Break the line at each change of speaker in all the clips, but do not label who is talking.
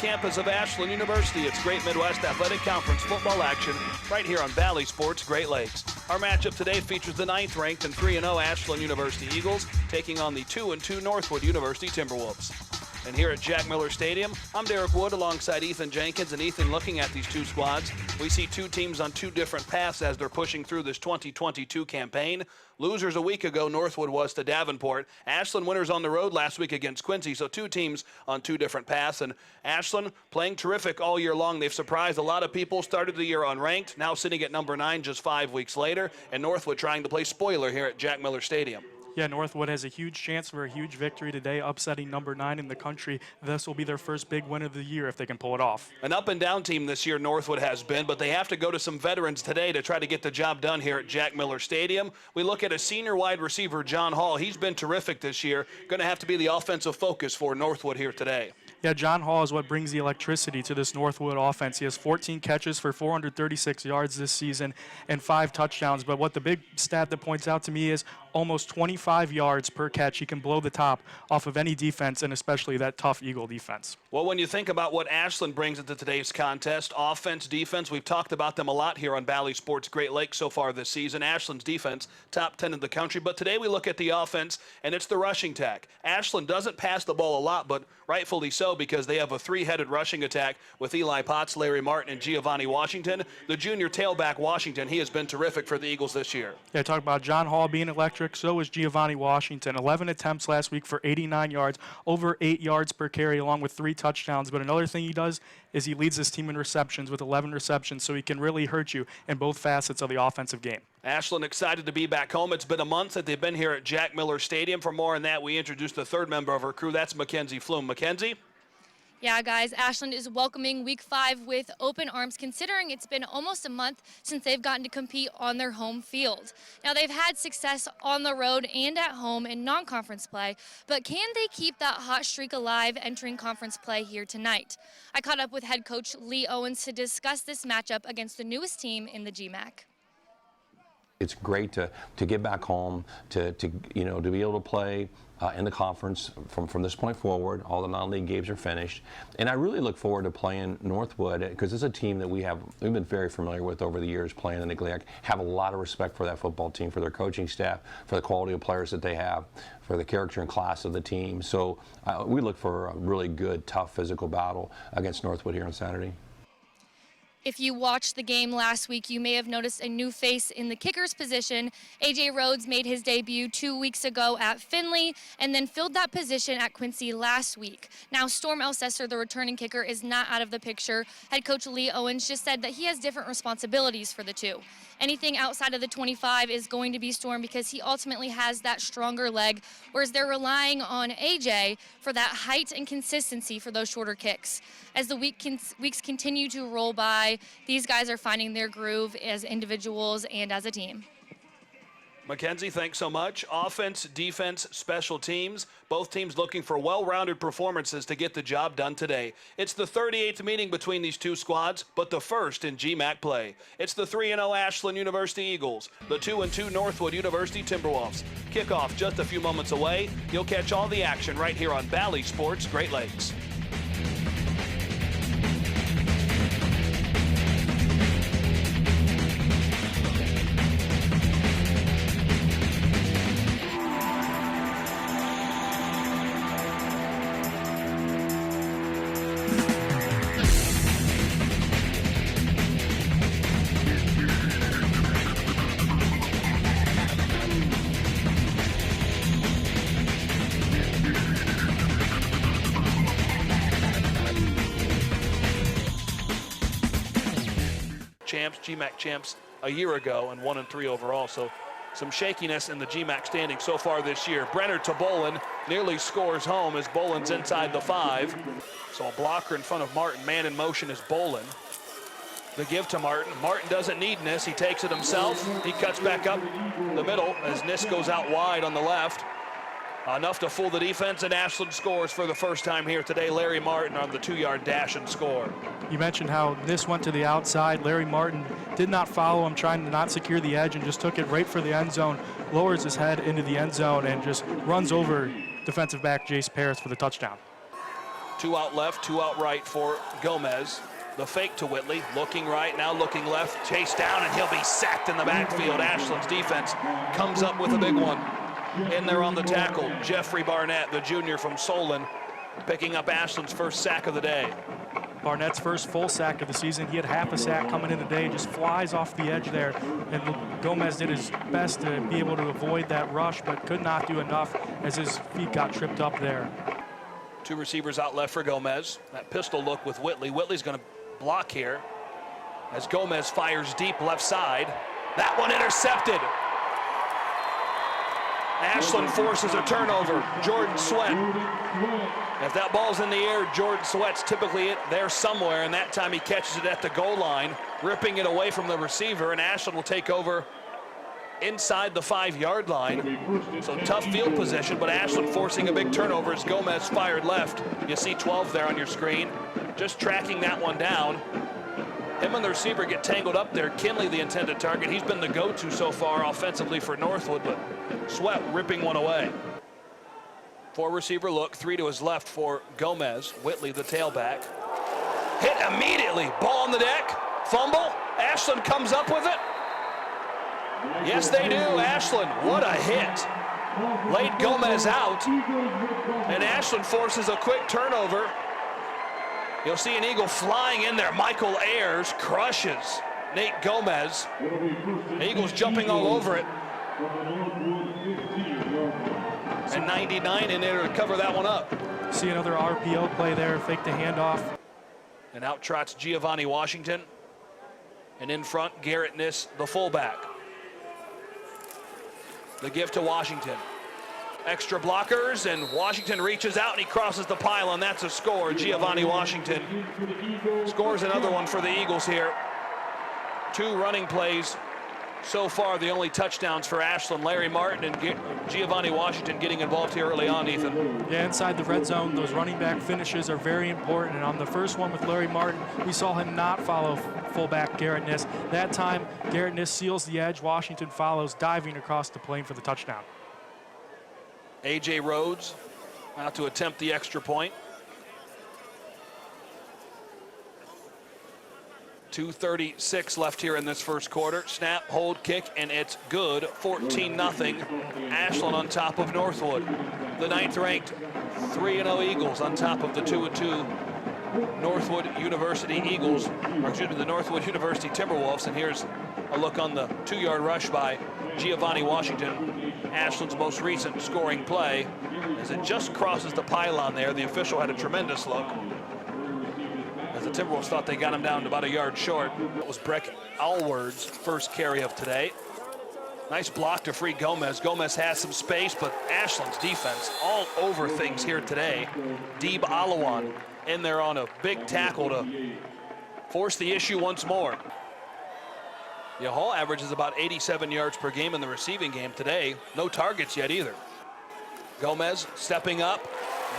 campus of Ashland University. It's Great Midwest Athletic Conference football action right here on Valley Sports Great Lakes. Our matchup today features the 9th-ranked and 3-0 Ashland University Eagles taking on the 2-2 Northwood University Timberwolves. And here at Jack Miller Stadium, I'm Derek Wood alongside Ethan Jenkins. And Ethan, looking at these two squads, we see two teams on two different paths as they're pushing through this 2022 campaign. Losers a week ago, Northwood was to Davenport. Ashland winners on the road last week against Quincy, so two teams on two different paths. And Ashland playing terrific all year long. They've surprised a lot of people, started the year unranked, now sitting at number 9 just 5 weeks later. And Northwood trying to play spoiler here at Jack Miller Stadium.
Yeah, Northwood has a huge chance for a huge victory today, upsetting number 9 in the country. This will be their first big win of the year if they can pull it off.
An up-and-down team this year, Northwood has been, but they have to go to some veterans today to try to get the job done here at Jack Miller Stadium. We look at a senior wide receiver, John Hall. He's been terrific this year. Going to have to be the offensive focus for Northwood here today.
Yeah, John Hall is what brings the electricity to this Northwood offense. He has 14 catches for 436 yards this season and 5 touchdowns. But what the big stat that points out to me is almost 25 yards per catch. He can blow the top off of any defense, and especially that tough Eagle defense.
Well, when you think about what Ashland brings into today's contest, offense, defense, we've talked about them a lot here on Valley Sports Great Lakes so far this season. Ashland's defense, top 10 in the country. But today we look at the offense, and it's the rushing attack. Ashland doesn't pass the ball a lot, but rightfully so, because they have a 3-headed rushing attack with Eli Potts, Larry Martin, and Giovanni Washington. The junior tailback, Washington, he has been terrific for the Eagles this year.
Yeah, talk about John Hall being electric. So is Giovanni Washington. 11 attempts last week for 89 yards, over 8 yards per carry, along with 3 touchdowns. But another thing he does is he leads his team in receptions with 11 receptions, so he can really hurt you in both facets of the offensive game.
Ashland excited to be back home. It's been a month that they've been here at Jack Miller Stadium. For more on that, we introduced the third member of our crew. That's Mackenzie Flume. Mackenzie?
Yeah, guys, Ashland is welcoming Week 5 with open arms, considering it's been almost a month since they've gotten to compete on their home field. Now, they've had success on the road and at home in non-conference play, but can they keep that hot streak alive entering conference play here tonight? I caught up with head coach Lee Owens to discuss this matchup against the newest team in the GMAC.
It's great to get back home, to be able to play in the conference from this point forward. All the non-league games are finished, and I really look forward to playing Northwood because it's a team that we've been very familiar with over the years playing in the GLIAC. Have a lot of respect for that football team, for their coaching staff, for the quality of players that they have, for the character and class of the team. So we look for a really good, tough physical battle against Northwood here on Saturday.
If you watched the game last week, you may have noticed a new face in the kicker's position. A.J. Rhodes made his debut 2 weeks ago at Findlay and then filled that position at Quincy last week. Now, Storm Elsesser, the returning kicker, is not out of the picture. Head coach Lee Owens just said that he has different responsibilities for the two. Anything outside of the 25 is going to be Storm because he ultimately has that stronger leg, whereas they're relying on A.J. for that height and consistency for those shorter kicks. As the weeks continue to roll by, these guys are finding their groove as individuals and as a team.
Mackenzie, thanks so much. Offense, defense, special teams. Both teams looking for well-rounded performances to get the job done today. It's the 38th meeting between these two squads, but the first in GMAC play. It's the 3-0 Ashland University Eagles, the 2-2 Northwood University Timberwolves. Kickoff just a few moments away. You'll catch all the action right here on Valley Sports Great Lakes. GMAC champs a year ago and 1-3 overall, so some shakiness in the GMAC standing so far this year. Brenner to Bolin, nearly scores home as Bolin's inside the 5. So a blocker in front of Martin, man in motion is Bolin. The give to Martin. Martin doesn't need Niss, he takes it himself. He cuts back up the middle as Niss goes out wide on the left. Enough to fool the defense, and Ashland scores for the first time here today. Larry Martin on the 2-yard dash and score.
You mentioned how this went to the outside. Larry Martin did not follow him, trying to not secure the edge, and just took it right for the end zone, lowers his head into the end zone, and just runs over defensive back Jace Paris for the touchdown.
Two out left, two out right for Gomez. The fake to Whitley, looking right, now looking left, chased down, and he'll be sacked in the backfield. Ashland's defense comes up with a big one. In there on the tackle, Jeffrey Barnett, the junior from Solon, picking up Ashland's first sack of the day.
Barnett's first full sack of the season. He had half a sack coming in today, just flies off the edge there. And Gomez did his best to be able to avoid that rush, but could not do enough as his feet got tripped up there.
Two receivers out left for Gomez. That pistol look with Whitley. Whitley's going to block here as Gomez fires deep left side. That one intercepted. Ashland forces a turnover. Jordan Sweat. If that ball's in the air, Jordan Sweat's typically there somewhere, and that time he catches it at the goal line, ripping it away from the receiver, and Ashland will take over inside the 5-yard line. So tough field position, but Ashland forcing a big turnover as Gomez fired left. You see 12 there on your screen. Just tracking that one down. Him and the receiver get tangled up there. Kinley, the intended target. He's been the go-to so far offensively for Northwood, but Sweat ripping one away. 4 receiver look, 3 to his left for Gomez. Whitley, the tailback. Hit immediately. Ball on the deck. Fumble. Ashland comes up with it. Yes, they do. Ashland, what a hit. Laid Gomez out. And Ashland forces a quick turnover. You'll see an Eagle flying in there. Michael Ayers crushes Nate Gomez. The Eagles jumping all over it. And 99 in there to cover that one up.
See another RPO play there, fake the handoff.
And out trots Giovanni Washington. And in front, Garrett Niss, the fullback. The give to Washington. Extra blockers, and Washington reaches out and he crosses the pylon. That's a score. Giovanni Washington scores another one for the Eagles here. 2 running plays so far, the only touchdowns for Ashland. Larry Martin and Giovanni Washington getting involved here early on, Ethan.
Yeah, inside the red zone, those running back finishes are very important. And on the first one with Larry Martin, we saw him not follow fullback Garrett Niss. That time, Garrett Niss seals the edge. Washington follows, diving across the plane for the touchdown.
A.J. Rhodes out to attempt the extra point. 2:36 left here in this first quarter. Snap, hold, kick, and it's good. 14-0. Ashland on top of Northwood. The 9th-ranked 3-0 Eagles on top of the 2-2 Northwood University Eagles, or excuse me, the Northwood University Timberwolves. And here's a look on the 2-yard rush by Giovanni Washington, Ashland's most recent scoring play. As it just crosses the pylon there, the official had a tremendous look. As the Timberwolves thought they got him down to about a yard short. That was Breck Alward's first carry of today. Nice block to free Gomez. Gomez has some space, but Ashland's defense all over things here today. Deeb Alawan in there on a big tackle to force the issue once more. The Hall average is about 87 yards per game in the receiving game today. No targets yet either. Gomez stepping up.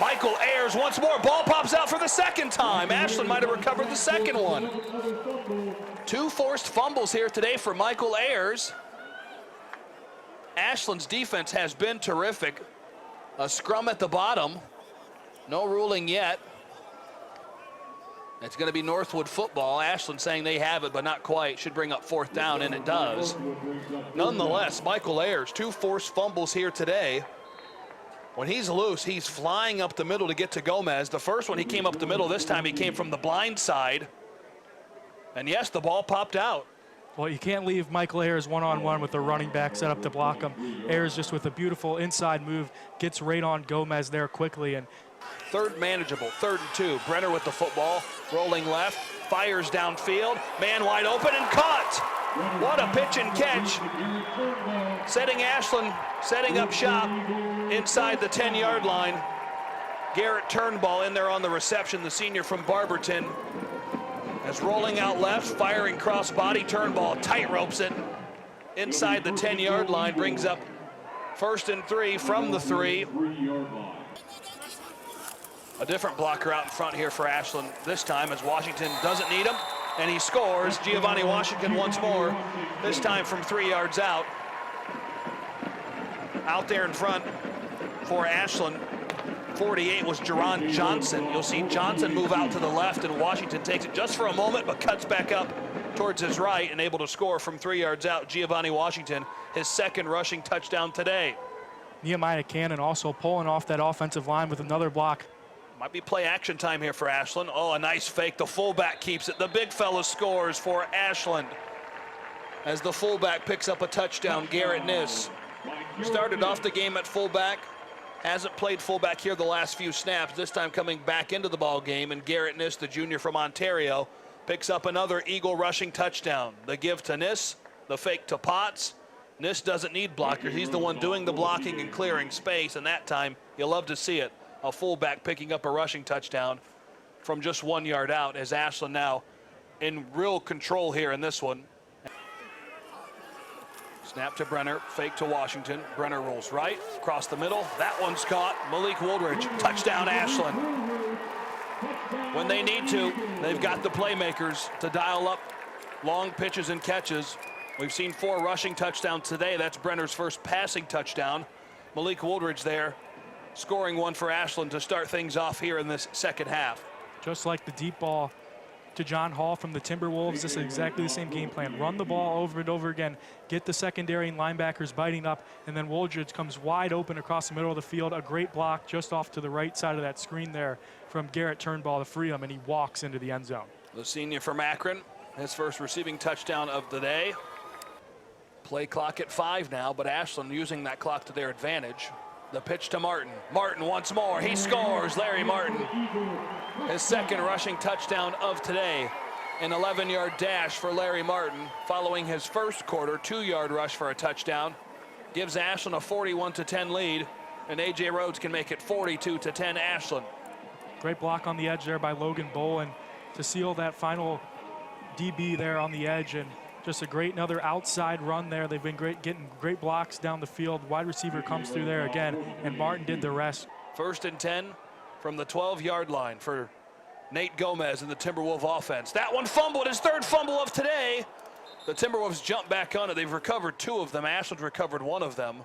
Michael Ayers once more. Ball pops out for the second time. Ashland might have recovered the second one. 2 forced fumbles here today for Michael Ayers. Ashland's defense has been terrific. A scrum at the bottom. No ruling yet. It's going to be Northwood football. Ashland saying they have it, but not quite. Should bring up 4th down, and it does. Nonetheless, Michael Ayers, 2 forced fumbles here today. When he's loose, he's flying up the middle to get to Gomez. The first one, he came up the middle. This time he came from the blind side. And yes, the ball popped out.
Well, you can't leave Michael Ayers one-on-one with the running back set up to block him. Ayers just with a beautiful inside move, gets right on Gomez there quickly. And
3rd manageable, 3rd and 2. Brenner with the football, rolling left, fires downfield, man wide open and caught. What a pitch and catch. Setting Ashland, setting up shop inside the 10-yard line. Garrett Turnbull in there on the reception, the senior from Barberton. As rolling out left, firing cross-body, Turnbull tight ropes it inside the 10-yard line, brings up 1st and 3 from the 3. A different blocker out in front here for Ashland this time as Washington doesn't need him, and he scores. Giovanni Washington once more, this time from 3 yards out. Out there in front for Ashland 48 was Jerron Johnson. You'll see Johnson move out to the left, and Washington takes it just for a moment, but cuts back up towards his right and able to score from 3 yards out. Giovanni Washington, his second rushing touchdown today.
Nehemiah Cannon also pulling off that offensive line with another block.
Might be play action time here for Ashland. Oh, a nice fake. The fullback keeps it. The big fella scores for Ashland as the fullback picks up a touchdown. Garrett Niss started off the game at fullback. Hasn't played fullback here the last few snaps. This time coming back into the ball game. And Garrett Niss, the junior from Ontario, picks up another Eagle rushing touchdown. The give to Niss, the fake to Potts. Niss doesn't need blockers. He's the one doing the blocking and clearing space. And that time, you'll love to see it. A fullback picking up a rushing touchdown from just 1 yard out, as Ashland now in real control here in this one. Snap to Brenner, fake to Washington. Brenner rolls right, across the middle. That one's caught. Malik Woolridge, touchdown Ashland. When they need to, they've got the playmakers to dial up long pitches and catches. We've seen 4 rushing touchdowns today. That's Brenner's first passing touchdown. Malik Woolridge there, scoring one for Ashland to start things off here in this second half.
Just like the deep ball to John Hall from the Timberwolves, this is exactly the same game plan. Run the ball over and over again, get the secondary and linebackers biting up, and then Woolridge comes wide open across the middle of the field. A great block just off to the right side of that screen there from Garrett Turnbull to free him, and he walks into the end zone.
The senior from Akron, his first receiving touchdown of the day. Play clock at 5 now, but Ashland using that clock to their advantage. The pitch to Martin. Martin once more. He scores. Larry Martin. His second rushing touchdown of today. An 11-yard dash for Larry Martin following his first quarter 2-yard rush for a touchdown. Gives Ashland a 41-10 lead, and A.J. Rhodes can make it 42-10 Ashland.
Great block on the edge there by Logan Bolin to seal that final DB there on the edge, and just a great another outside run there. They've been great, getting great blocks down the field. Wide receiver comes through there again, and Martin did the rest.
1st and 10 from the 12-yard line for Nate Gomez and the Timberwolf offense. That one fumbled, his 3rd fumble of today. The Timberwolves jump back on it. They've recovered 2 of them. Ashland recovered 1 of them.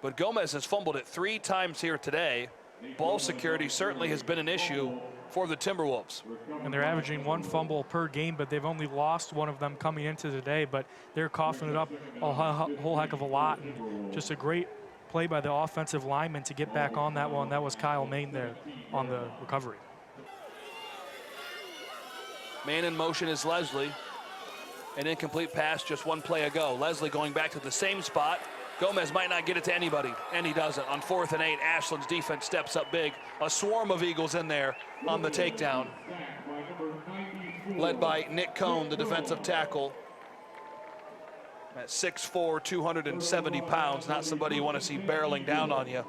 But Gomez has fumbled it 3 times here today. Ball security certainly has been an issue for the Timberwolves.
And they're averaging 1 fumble per game, but they've only lost 1 of them coming into today, but they're coughing it up a whole heck of a lot. And just a great play by the offensive lineman to get back on that one. That was Kyle Main there on the recovery.
Man in motion is Leslie. An incomplete pass just 1 play ago. Leslie going back to the same spot. Gomez might not get it to anybody, and he doesn't. On 4th and 8, Ashland's defense steps up big. A swarm of Eagles in there on the takedown, led by Nick Cohn, the defensive tackle. At 6'4", 270 pounds, not somebody you want to see barreling down on you.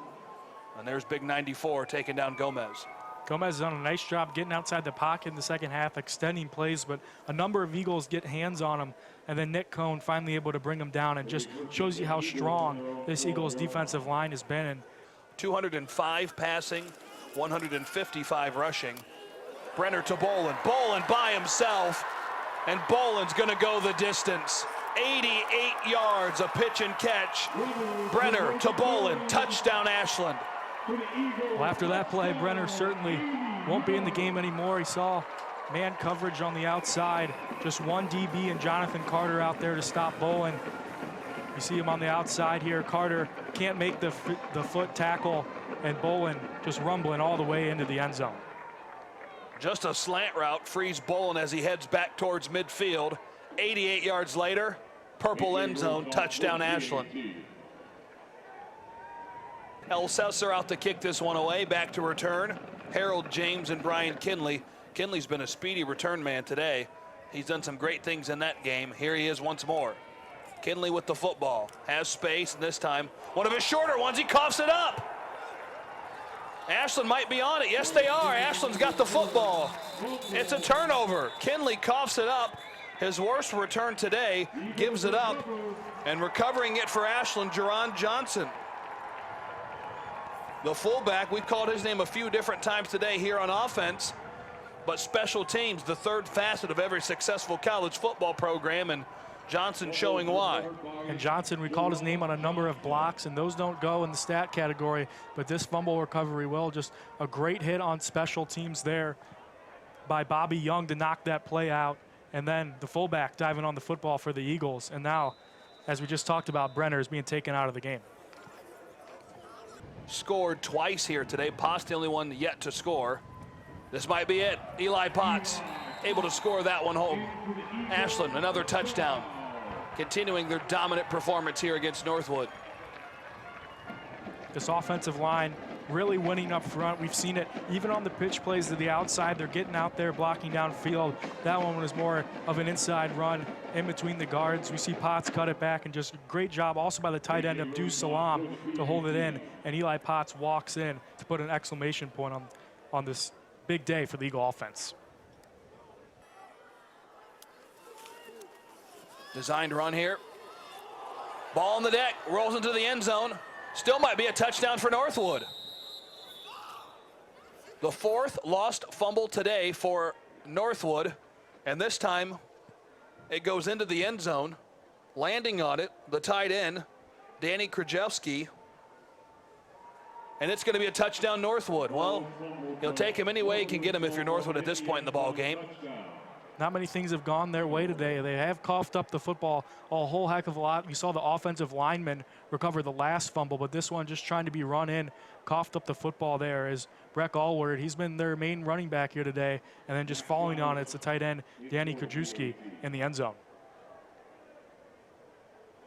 And there's big 94 taking down Gomez.
Gomez has done a nice job getting outside the pocket in the second half, extending plays, but a number of Eagles get hands on him, and then Nick Cohn finally able to bring him down, and just shows you how strong this Eagles defensive line has been. And
205 passing, 155 rushing. Brenner to Bolin. Bolin by himself, and Bolin's going to go the distance. 88 yards, a pitch and catch. Brenner to Bolin, touchdown Ashland.
Well, after that play, Brenner certainly won't be in the game anymore. He saw man coverage on the outside. Just 1 DB and Jonathan Carter out there to stop Bolin. You see him on the outside here. Carter can't make the foot tackle, and Bolin just rumbling all the way into the end zone.
Just a slant route frees Bolin as he heads back towards midfield. 88 yards later, purple end zone, touchdown Ashland. Elsesser out to kick this one away. Back to return, Harold James and Brian Kinley. Kinley's been a speedy return man today. He's done some great things in that game. Here he is once more. Kinley with the football, has space, and this time one of his shorter ones, he coughs it up. Ashland might be on it. Yes, they are. Ashland's got the football. It's a turnover. Kinley coughs it up. His worst return today, gives it up, and recovering it for Ashland, Jerron Johnson. The fullback, we've called his name a few different times today here on offense, but special teams, the 3rd facet of every successful college football program, and Johnson showing why.
And Johnson, we called his name on a number of blocks, and those don't go in the stat category, but this fumble recovery will. Just a great hit on special teams there by Bobby Young to knock that play out, and then the fullback diving on the football for the Eagles. And now, as we just talked about, Brenner is being taken out of the game.
Scored twice here today. Potts the only one yet to score. This might be it. Eli Potts able to score that one home. Ashland, another touchdown. Continuing their dominant performance here against Northwood.
This offensive line really winning up front. We've seen it even on the pitch plays to the outside. They're getting out there, blocking downfield. That one was more of an inside run in between the guards. We see Potts cut it back, and just a great job also by the tight end, Abdul Salam, to hold it in. And Eli Potts walks in to put an exclamation point on this big day for the Eagle offense.
Designed run here. Ball on the deck, rolls into the end zone. Still might be a touchdown for Northwood. The fourth lost fumble today for Northwood, and this time it goes into the end zone. Landing on it, the tight end, Danny Krajewski. And it's going to be a touchdown Northwood. Well, he'll take him any way he can get him if you're Northwood at this point in the ball game.
Not many things have gone their way today. They have coughed up the football a whole heck of a lot. We saw the offensive lineman recover the last fumble, but this one just trying to be run in, coughed up the football there is Breck Allward. He's been their main running back here today, and then just following on it's the tight end, Danny Krajewski, in the end zone.